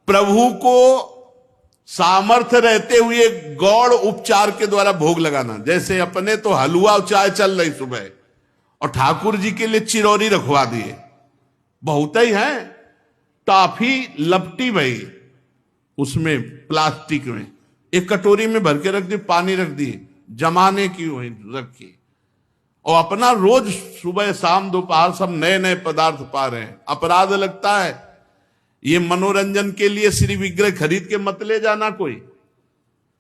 प्रभु को सामर्थ्य रहते हुए गौड़ उपचार के द्वारा भोग लगाना। जैसे अपने तो हलवा चाय चल रही सुबह, और ठाकुर जी के लिए चिरौरी रखवा दिए, बहुत ही है, टॉफी लपटी भई उसमें प्लास्टिक में, एक कटोरी में भर के रख दी, पानी रख दी, जमाने की वही रखी, और अपना रोज सुबह शाम दोपहर सब नए नए पदार्थ पा रहे हैं। अपराध लगता है। ये मनोरंजन के लिए श्री विग्रह खरीद के मत ले जाना कोई।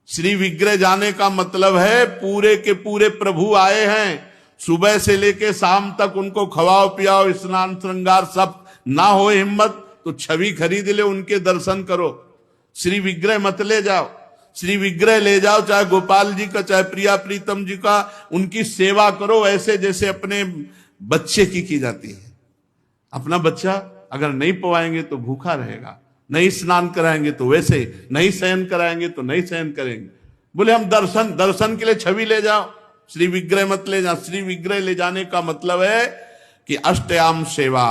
श्री विग्रह जाने का मतलब है पूरे के पूरे प्रभु आए हैं, सुबह से लेके शाम तक उनको खवाओ पियाओ, स्नान श्रृंगार सब ना हो हिम्मत तो छवि खरीद ले, उनके दर्शन करो। श्री विग्रह मत ले जाओ। श्री विग्रह ले जाओ, चाहे गोपाल जी का, चाहे प्रिया प्रीतम जी का, उनकी सेवा करो ऐसे जैसे अपने बच्चे की जाती है। अपना बच्चा अगर नहीं पवाएंगे तो भूखा रहेगा, नहीं स्नान कराएंगे तो वैसे, नहीं शयन कराएंगे तो नहीं शयन करेंगे। बोले हम दर्शन के लिए छवि ले जाओ, श्री विग्रह मत ले जाओ। श्री विग्रह ले जाने का मतलब है कि अष्टयाम सेवा,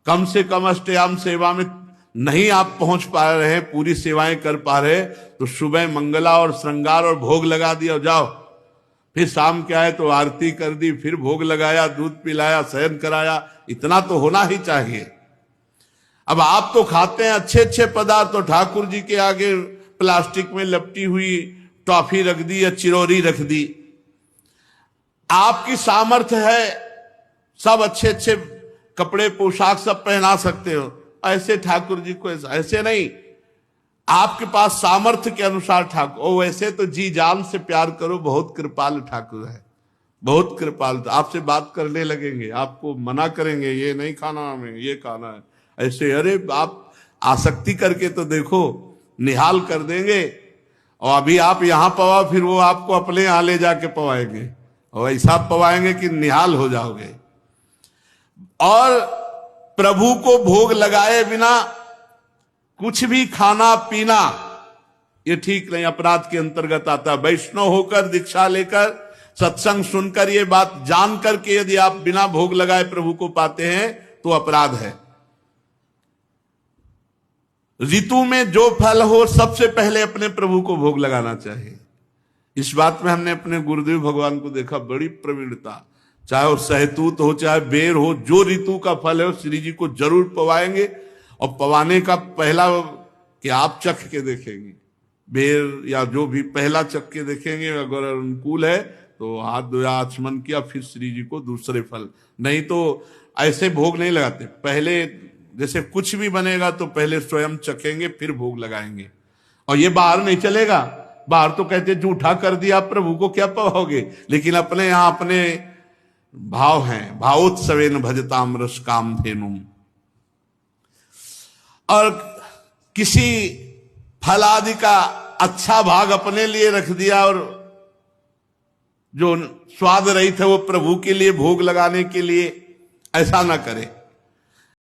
कम से कम अष्टयाम सेवा में नहीं आप पहुंच पा रहे हैं, पूरी सेवाएं कर पा रहे, तो सुबह मंगला और श्रृंगार और भोग लगा दिया, जाओ। फिर शाम क्या है तो आरती कर दी, फिर भोग लगाया, दूध पिलाया, शयन कराया, इतना तो होना ही चाहिए। अब आप तो खाते हैं अच्छे अच्छे पदार्थ, तो ठाकुर जी के आगे प्लास्टिक में लपटी हुई टॉफी रख दी या चिरौरी रख दी। आपकी सामर्थ्य है, सब अच्छे अच्छे कपड़े पोशाक सब पहना सकते हो, ऐसे ठाकुर जी को ऐसे नहीं, आपके पास सामर्थ्य के अनुसार ठाकुर। ओ वैसे तो जी जान से प्यार करो, बहुत कृपाल ठाकुर है, बहुत कृपाल। आपसे बात करने लगेंगे, आपको मना करेंगे, ये नहीं खाना हमें, ये खाना है, ऐसे। अरे आप आसक्ति करके तो देखो, निहाल कर देंगे। और अभी आप यहां पवाओ, फिर वो आपको अपने यहां ले जाके पवाएंगे, और ऐसा पवाएंगे कि निहाल हो जाओगे। और प्रभु को भोग लगाए बिना कुछ भी खाना पीना ये ठीक नहीं, अपराध के अंतर्गत आता। वैष्णव होकर, दीक्षा लेकर, सत्संग सुनकर, ये बात जान करके यदि आप बिना भोग लगाए प्रभु को पाते हैं तो अपराध है। ऋतु में जो फल हो सबसे पहले अपने प्रभु को भोग लगाना चाहिए। इस बात में हमने अपने गुरुदेव भगवान को देखा, बड़ी प्रवीणता। चाहे वो सहतूत हो, चाहे बेर हो, जो ऋतु का फल है वो श्री जी को जरूर पवाएंगे। और पवाने का पहला कि आप चख के देखेंगे, बेर या जो भी पहला चख के देखेंगे, अगर अनुकूल है तो हाथ धोया, आचमन किया, फिर श्री जी को दूसरे फल। नहीं तो ऐसे भोग नहीं लगाते, पहले जैसे कुछ भी बनेगा तो पहले स्वयं चखेंगे, फिर भोग लगाएंगे। और ये बाहर नहीं चलेगा, बाहर तो कहते जूठा कर दिया प्रभु को क्या पवाओगे, लेकिन अपने यहां अपने भाव हैं, भावोत्सवेन भजताम रस काम धेनुम। और किसी फल आदि का अच्छा भाग अपने लिए रख दिया, और जो स्वाद रहित है वो प्रभु के लिए भोग लगाने के लिए, ऐसा ना करे।